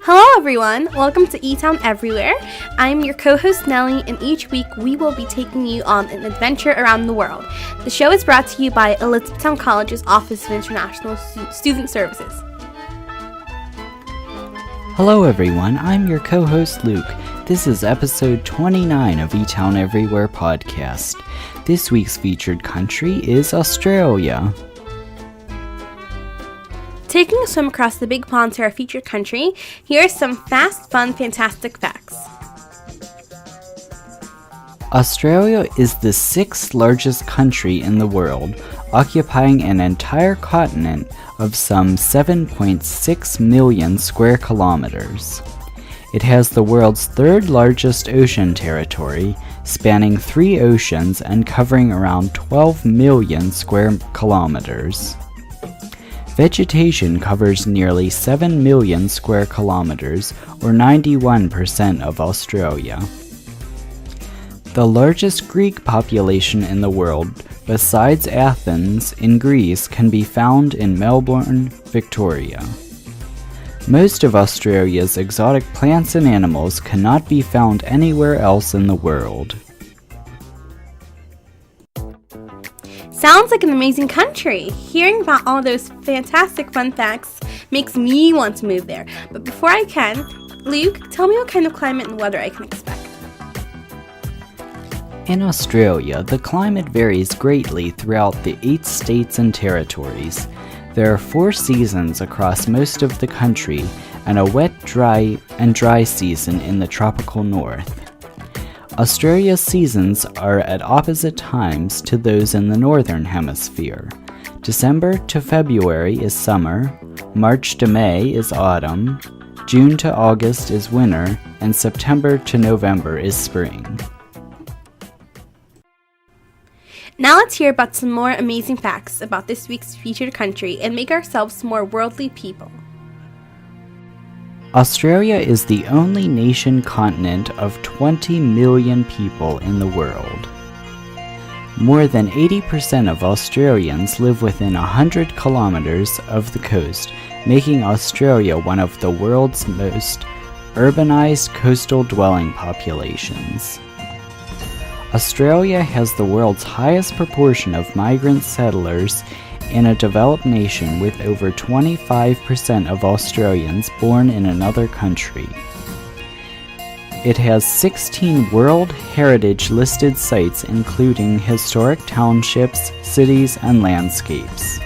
Hello everyone, welcome to Etown Everywhere. I'm your co-host Nellie, and each week we will be taking you on an adventure around the world. The show is brought to you by Elizabethtown College's Office of International Student Services. Hello everyone, I'm your co-host Luke. This is episode 29 of Etown Everywhere podcast. This week's featured country is Australia. Taking a swim across the big pond to our featured country, here are some fast, fun, fantastic facts. Australia is the 6th largest country in the world, occupying an entire continent of some 7.6 million square kilometers. It has the world's 3rd largest ocean territory, spanning 3 oceans and covering around 12 million square kilometers. Vegetation covers nearly 7 million square kilometers, or 91% of Australia. The largest Greek population in the world, besides Athens in Greece, can be found in Melbourne, Victoria. Most of Australia's exotic plants and animals cannot be found anywhere else in the world. Sounds like an amazing country. Hearing about all those fantastic fun facts makes me want to move there. But before I can, Luke, tell me what kind of climate and weather I can expect. In Australia, the climate varies greatly throughout the 8 states and territories. There are 4 seasons across most of the country, and a wet, dry season in the tropical north. Australia's seasons are at opposite times to those in the northern hemisphere. December to February is summer, March to May is autumn, June to August is winter, and September to November is spring. Now let's hear about some more amazing facts about this week's featured country and make ourselves more worldly people. Australia is the only nation-continent of 20 million people in the world. More than 80% of Australians live within 100 kilometers of the coast, making Australia one of the world's most urbanized coastal dwelling populations. Australia has the world's highest proportion of migrant settlers in a developed nation, with over 25% of Australians born in another country. It has 16 World Heritage listed sites, including historic townships, cities, and landscapes.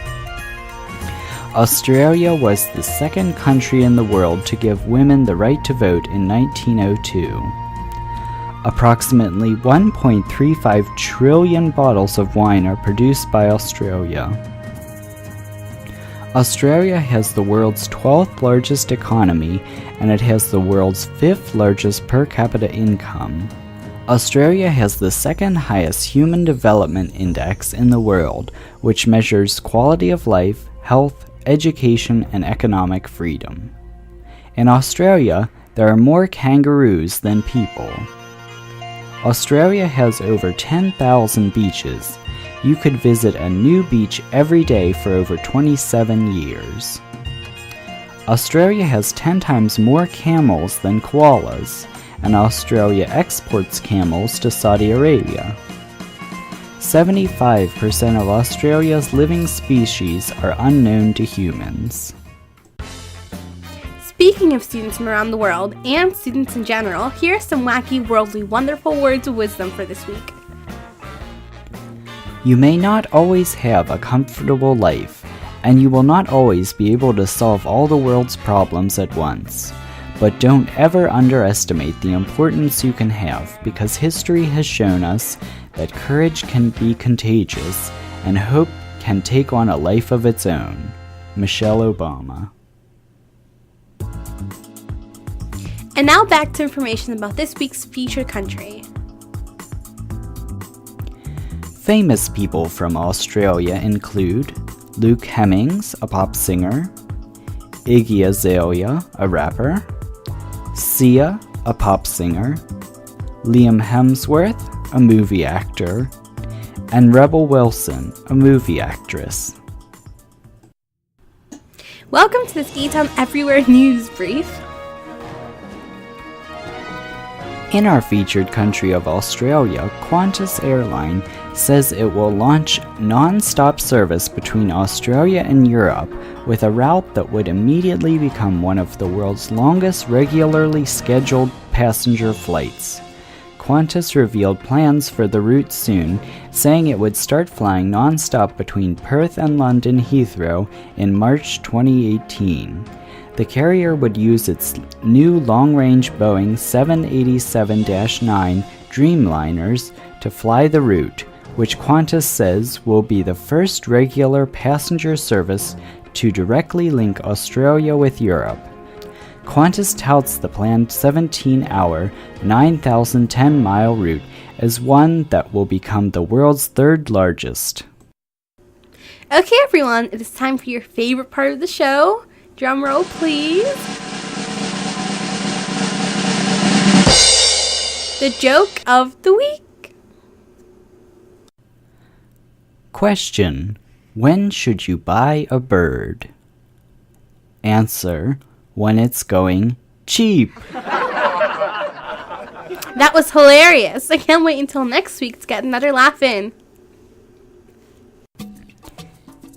Australia was the 2nd country in the world to give women the right to vote in 1902. Approximately 1.35 trillion bottles of wine are produced by Australia. Australia has the world's 12th largest economy, and it has the world's 5th largest per capita income. Australia has the 2nd highest Human Development Index in the world, which measures quality of life, health, education, and economic freedom. In Australia, there are more kangaroos than people. Australia has over 10,000 beaches. You could visit a new beach every day for over 27 years. Australia has 10 times more camels than koalas, and Australia exports camels to Saudi Arabia. 75% of Australia's living species are unknown to humans. Speaking of students from around the world, and students in general, here are some wacky, worldly, wonderful words of wisdom for this week. You may not always have a comfortable life, and you will not always be able to solve all the world's problems at once. But don't ever underestimate the importance you can have, because history has shown us that courage can be contagious, and hope can take on a life of its own. Michelle Obama. And now back to information about this week's featured country. Famous people from Australia include Luke Hemmings, a pop singer, Iggy Azalea, a rapper, Sia, a pop singer, Liam Hemsworth, a movie actor, and Rebel Wilson, a movie actress. Welcome to this Etown Everywhere news brief. In our featured country of Australia, Qantas Airline says it will launch non-stop service between Australia and Europe with a route that would immediately become one of the world's longest regularly scheduled passenger flights. Qantas revealed plans for the route soon, saying it would start flying non-stop between Perth and London Heathrow in March 2018. The carrier would use its new long-range Boeing 787-9 Dreamliners to fly the route, which Qantas says will be the first regular passenger service to directly link Australia with Europe. Qantas touts the planned 17-hour, 9,010-mile route as one that will become the world's third largest. Okay, everyone, it is time for your favorite part of the show. Drum roll, please. The joke of the week. Question: when should you buy a bird? Answer: when it's going cheap. That was hilarious. I can't wait until next week to get another laugh in.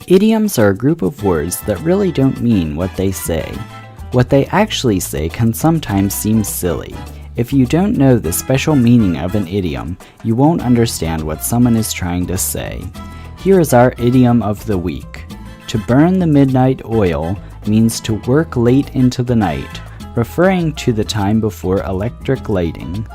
Idioms are a group of words that really don't mean what they say. What they actually say can sometimes seem silly. If you don't know the special meaning of an idiom, you won't understand what someone is trying to say. Here is our idiom of the week. To burn the midnight oil means to work late into the night, referring to the time before electric lighting.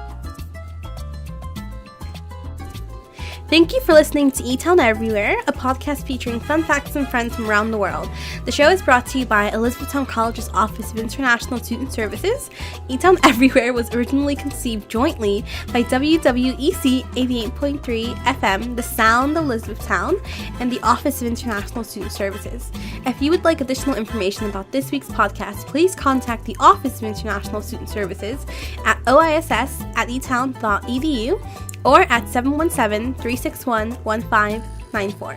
Thank you for listening to Etown Everywhere, a podcast featuring fun facts and friends from around the world. The show is brought to you by Elizabethtown College's Office of International Student Services. Etown Everywhere was originally conceived jointly by WWEC 88.3 FM, The Sound of Elizabethtown, and the Office of International Student Services. If you would like additional information about this week's podcast, please contact the Office of International Student Services at oiss@etown.edu or at 717-361-1594.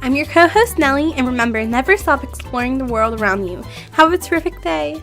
I'm your co-host Nellie, and remember, never stop exploring the world around you. Have a terrific day.